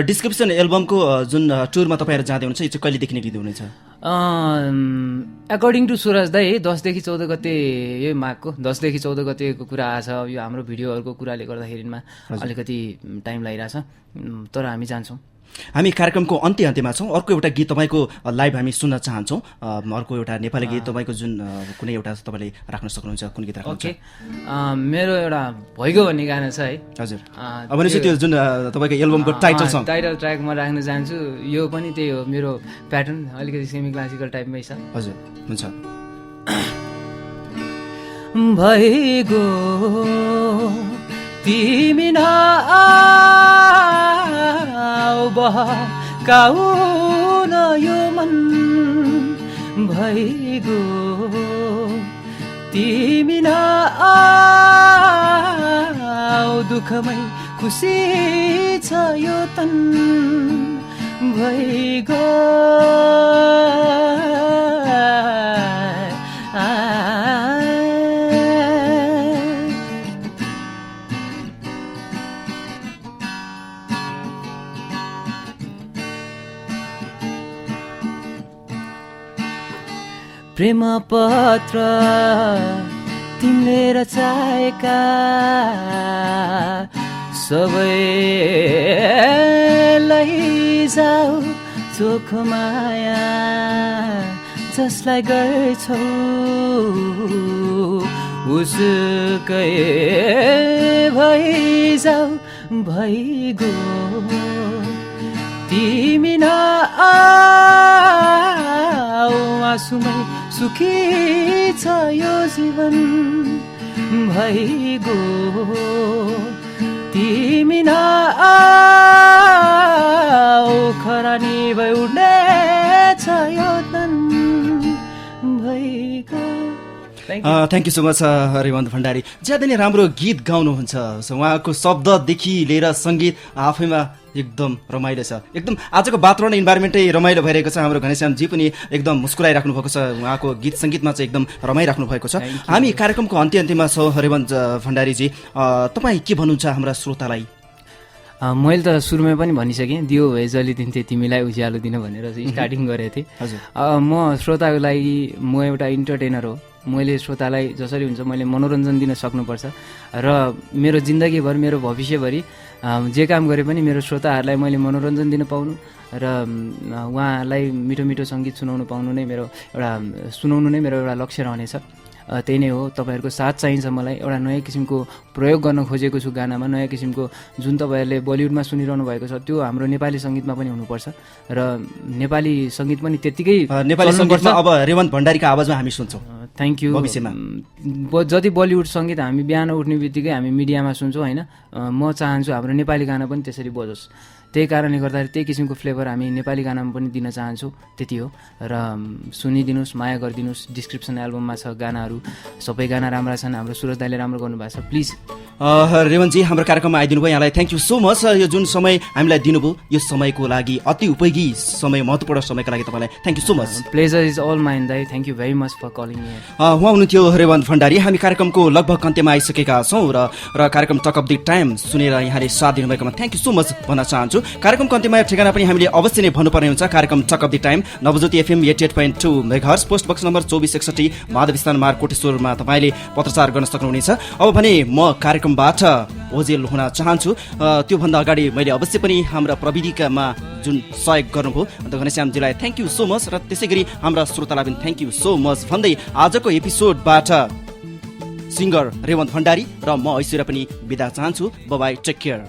डिस्क्रिप्सन एल्बमको जुन टुरमा तपाईँहरू जाँदै हुनुहुन्छ, यो चाहिँ कहिलेदेखि निक्लिँदै हुनेछ? एकर्डिङ टु सुरज दाई 10 देखि 14 गते, यही माघको 10 देखि 14 गतेको कुरा आछ। यो हाम्रो भिडियोहरूको कुराले गर्दाखेरिमा अलिकति टाइम लागिरहेछ, तर हामी जान्छौँ। हामी कार्यक्रमको अन्त्यमा छौँ। अर्को एउटा गीत तपाईँको लाइभ हामी सुन्न चाहन्छौँ। अर्को एउटा नेपाली गीत तपाईँको जुन कुनै एउटा तपाईँले राख्न सक्नुहुन्छ, कुन गीत राख्नुहुन्छ? मेरो एउटा भइगयो भन्ने गाना छ है। हजुर, अब भने चाहिँ त्यो जुन तपाईँको एल्बमको टाइटल सङ, टाइटल ट्र्याक म राख्न चाहन्छु। यो पनि त्यही हो, मेरो प्याटर्न अलिकति सेमी क्लासिकल टाइपमै छ। हजुर हुन्छ। भइगो तिमी बहकाउन यो मन, भइगो तिमी दुःखमै खुसी छ यो तन, भइगो प्रेम पत्र तिमीले रचाएका सबै लैजाऊ चोख माया, जसलाई गर्छौ उसकै भइजाऊ, भइगो तिमी आँसुमै सुखी छ यो जीवन, भइगो तिमी खरानी भई उड्ने छ यो तन, भइगो। Thank you so much Revant Bhandari. ज्यादा नै राम्रो गीत गाउनुहुन्छ। उहाँको शब्ददेखि लिएर सङ्गीत आफैमा एकदम रमाइलो छ। एकदम आजको वातावरण इन्भाइरोमेन्टै रमाइलो भइरहेको छ। हाम्रो घनश्यामजी पनि एकदम मुस्कुराइराख्नु भएको छ। उहाँको गीत सङ्गीतमा चाहिँ एकदम रमाइराख्नु भएको छ। हामी कार्यक्रमको अन्त्यमा छौँ। रेवन्त भण्डारीजी, तपाईँ के भन्नुहुन्छ हाम्रा श्रोतालाई? मैले त सुरुमै पनि भनिसकेँ, दियो भए जली दिन्थे तिमीलाई उज्यालो दिन भनेर स्टार्टिङ गरेको थिएँ। हजुर, म श्रोताको लागि म एउटा इन्टरटेनर हो। मैले श्रोतालाई जसरी हुन्छ मैले मनोरञ्जन दिन सक्नुपर्छ र मेरो जिन्दगीभर, मेरो भविष्यभरि जे काम गरे पनि मेरो श्रोताहरूलाई मैले मनोरञ्जन दिन पाउनु र उहाँलाई मिठो मिठो सङ्गीत सुनाउनु पाउनु नै मेरो एउटा लक्ष्य रहनेछ। त्यही नै हो। तपाईँहरूको साथ चाहिन्छ मलाई। एउटा नयाँ किसिमको प्रयोग गर्न खोजेको छु गानामा। नयाँ किसिमको जुन तपाईँहरूले बलिउडमा सुनिरहनु भएको छ त्यो हाम्रो नेपाली सङ्गीतमा पनि हुनुपर्छ र नेपाली सङ्गीत पनि त्यत्तिकै नेपाली सङ्गीतमा अब रेवन्त भण्डारीको आवाजमा हामी सुन्छौँ। Thank you. भविष्यमा जति बलिउड सङ्गीत हामी बिहान उठ्ने बित्तिकै हामी मिडियामा सुन्छौँ होइन, म चाहन्छु हाम्रो नेपाली गाना पनि त्यसरी बजोस्। त्यही कारणले गर्दाखेरि त्यही किसिमको फ्लेभर हामी नेपाली गानामा पनि दिन चाहन्छौँ। त्यति हो र सुनिदिनुहोस्, माया गरिदिनुहोस्। डिस्क्रिप्सन एल्बममा छ गानाहरू, सबै गाना राम्रा छन्। हाम्रो सुरज दाइले राम्रो गर्नुभएको छ। प्लिज रेवन्तजी, हाम्रो कार्यक्रममा आइदिनु भयो, यहाँलाई थ्याङ्क यू सो मच। यो जुन समय हामीलाई दिनुभयो यो समयको लागि, अति उपयोगी समय, महत्त्वपूर्ण समयको लागि तपाईँलाई thank you so much. Pleasure is all mine दाइ। Thank you very much for calling me. उहाँ हुनुहुन्थ्यो रेवन्त भण्डारी। हामी कार्यक्रमको लगभग अन्त्यमा आइसकेका छौँ र कार्यक्रम टक अफ द टाइम सुनेर यहाँले साथ दिनुभएकोमा थ्याङ्क यू सो मच भन्न चाहन्छु। कार्यक्रमको अन्त्यमा ठेगाना पनि हामीले अवश्य नै भन्नुपर्ने हुन्छ। कार्यक्रम talk of the time Navjyoti FM 88.2 megahertz, post box number 2461, Mahadevsthan Marg कोटेश्वरमा तपाईँले पत्रचार गर्न सक्नुहुनेछ। अब भने म कार्यक्रमबाट ओजेल हुन चाहन्छु। त्योभन्दा अगाडि मैले अवश्य पनि हाम्रा प्रविधिकामा जुन सहयोग गर्नुभयो अन्त घनश्यामजीलाई थ्याङ्क यू सो मच र त्यसै गरी हाम्रा श्रोतालाई पनि थ्याङ्क यू सो मच भन्दै आजको एपिसोडबाट सिङ्गर रेवन्त भण्डारी र म ऐश्वर्या पनि बिदा चाहन्छु। Bye take care.